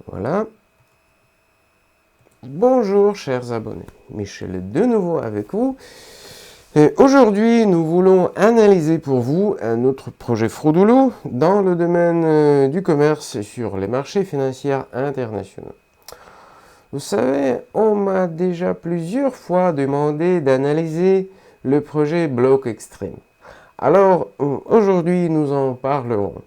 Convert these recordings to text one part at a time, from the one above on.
Voilà. Bonjour chers abonnés, Michel est de nouveau avec vous. Et aujourd'hui, nous voulons analyser pour vous un autre projet frauduleux dans le domaine du commerce sur les marchés financiers internationaux. Vous savez, on m'a déjà plusieurs fois demandé d'analyser le projet Block Extreme. Alors, aujourd'hui, nous en parlerons.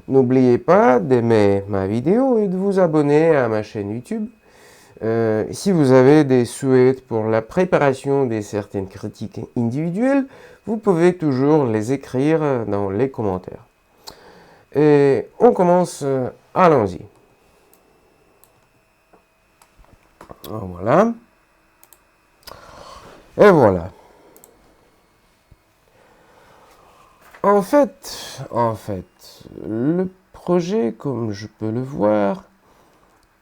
N'oubliez pas d'aimer ma vidéo et de vous abonner à ma chaîne YouTube. Si vous avez des souhaits pour la préparation de certaines critiques individuelles, vous pouvez toujours les écrire dans les commentaires. Et on commence, allons-y. Voilà. Et voilà. En fait, le projet, comme je peux le voir,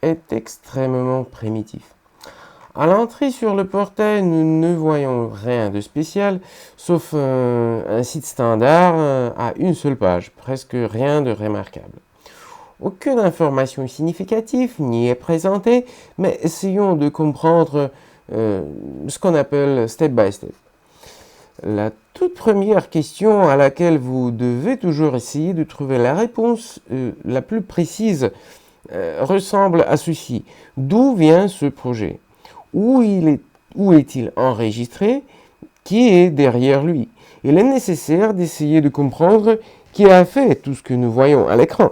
est extrêmement primitif. À l'entrée sur le portail, nous ne voyons rien de spécial, sauf un site standard à une seule page, presque rien de remarquable. Aucune information significative n'y est présentée, mais essayons de comprendre ce qu'on appelle step by step. La toute première question à laquelle vous devez toujours essayer de trouver la réponse la plus précise ressemble à ceci. D'où vient ce projet? Où est-il enregistré? Qui est derrière lui? Il est nécessaire d'essayer de comprendre qui a fait tout ce que nous voyons à l'écran.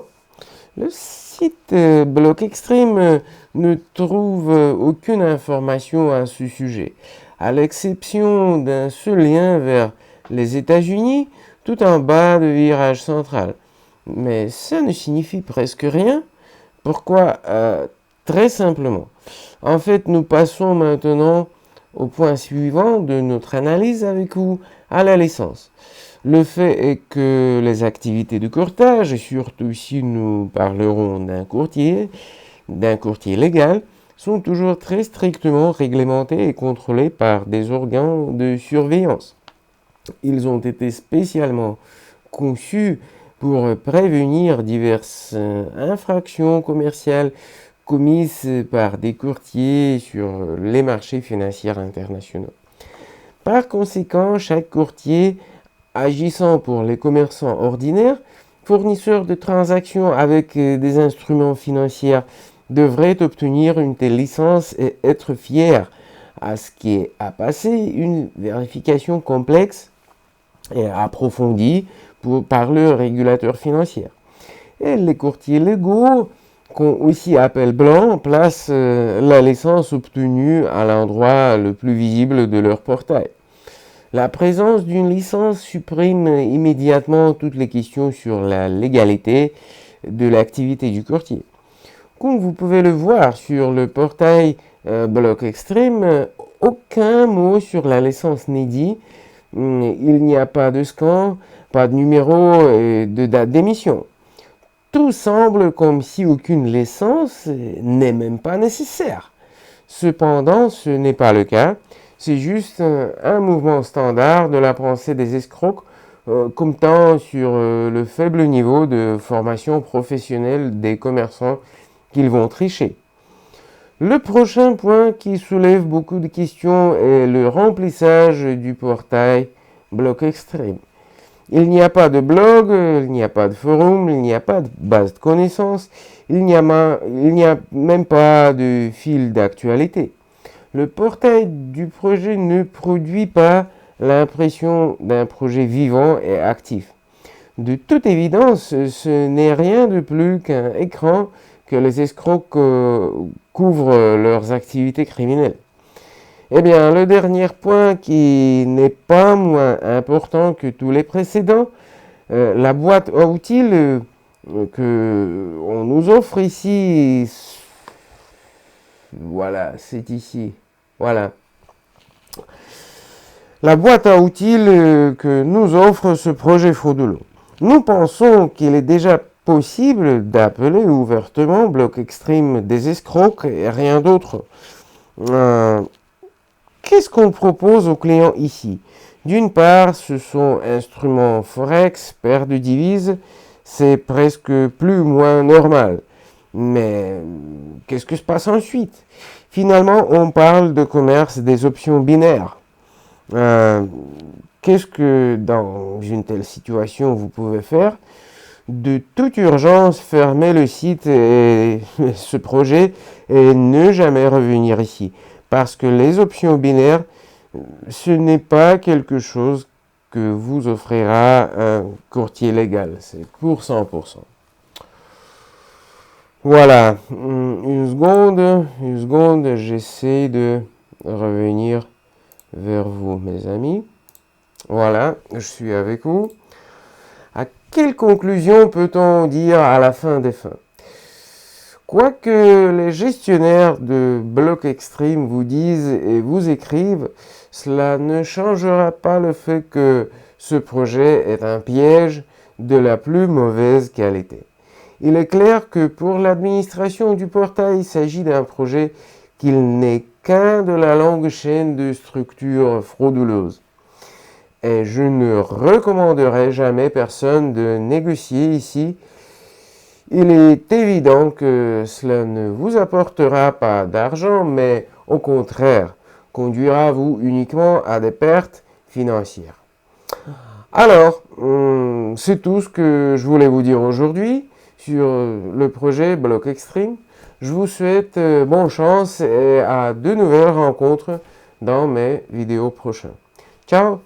Le site Block Extreme ne trouve aucune information à ce sujet, à l'exception d'un seul lien vers les États-Unis, tout en bas du virage central. Mais ça ne signifie presque rien. Pourquoi? Très simplement. En fait, nous passons maintenant au point suivant de notre analyse avec vous, à la licence. Le fait est que les activités de courtage, et surtout si nous parlerons d'un courtier légal, sont toujours très strictement réglementés et contrôlés par des organes de surveillance. Ils ont été spécialement conçus pour prévenir diverses infractions commerciales commises par des courtiers sur les marchés financiers internationaux. Par conséquent, chaque courtier agissant pour les commerçants ordinaires, fournisseurs de transactions avec des instruments financiers, devrait obtenir une telle licence et être fier à ce qui est à passer une vérification complexe et approfondie par le régulateur financier. Et les courtiers légaux, qu'on aussi appelle blancs, placent la licence obtenue à l'endroit le plus visible de leur portail. La présence d'une licence supprime immédiatement toutes les questions sur la légalité de l'activité du courtier. Comme vous pouvez le voir sur le portail Block Extreme, aucun mot sur la licence n'est dit. Il n'y a pas de scan, pas de numéro et de date d'émission. Tout semble comme si aucune licence n'est même pas nécessaire. Cependant, ce n'est pas le cas. C'est juste un mouvement standard de la pensée des escrocs, comptant sur le faible niveau de formation professionnelle des commerçants qu'ils vont tricher. Le prochain point qui soulève beaucoup de questions est le remplissage du portail Block Extreme. Il n'y a pas de blog, il n'y a pas de forum, il n'y a pas de base de connaissances, il n'y a même pas de fil d'actualité. Le portail du projet ne produit pas l'impression d'un projet vivant et actif. De toute évidence, ce n'est rien de plus qu'un écran que les escrocs couvrent leurs activités criminelles. Eh bien, le dernier point qui n'est pas moins important que tous les précédents, la boîte à outils que on nous offre ici, voilà, c'est ici, voilà. La boîte à outils que nous offre ce projet frauduleux. Nous pensons qu'il est déjà possible d'appeler ouvertement Block Extreme des escrocs et rien d'autre. Qu'est-ce qu'on propose aux clients ici? D'une part, ce sont instruments forex, paires de devises, c'est presque plus ou moins normal. Mais qu'est-ce que se passe ensuite? Finalement, on parle de commerce des options binaires. Qu'est-ce que dans une telle situation vous pouvez faire? De toute urgence, fermer le site et ce projet et ne jamais revenir ici. Parce que les options binaires, ce n'est pas quelque chose que vous offrira un courtier légal. C'est pour 100%. Voilà, une seconde, j'essaie de revenir vers vous, mes amis. Voilà, je suis avec vous. À quelle conclusion peut-on dire à la fin des fins? Quoique les gestionnaires de blocs extrêmes vous disent et vous écrivent, cela ne changera pas le fait que ce projet est un piège de la plus mauvaise qualité. Il est clair que pour l'administration du portail, il s'agit d'un projet qu'il n'est qu'un de la longue chaîne de structures frauduleuses. Et je ne recommanderai jamais personne de négocier ici. Il est évident que cela ne vous apportera pas d'argent, mais au contraire, conduira vous uniquement à des pertes financières. Alors, c'est tout ce que je voulais vous dire aujourd'hui sur le projet Block Extreme. Je vous souhaite bonne chance et à de nouvelles rencontres dans mes vidéos prochaines. Ciao!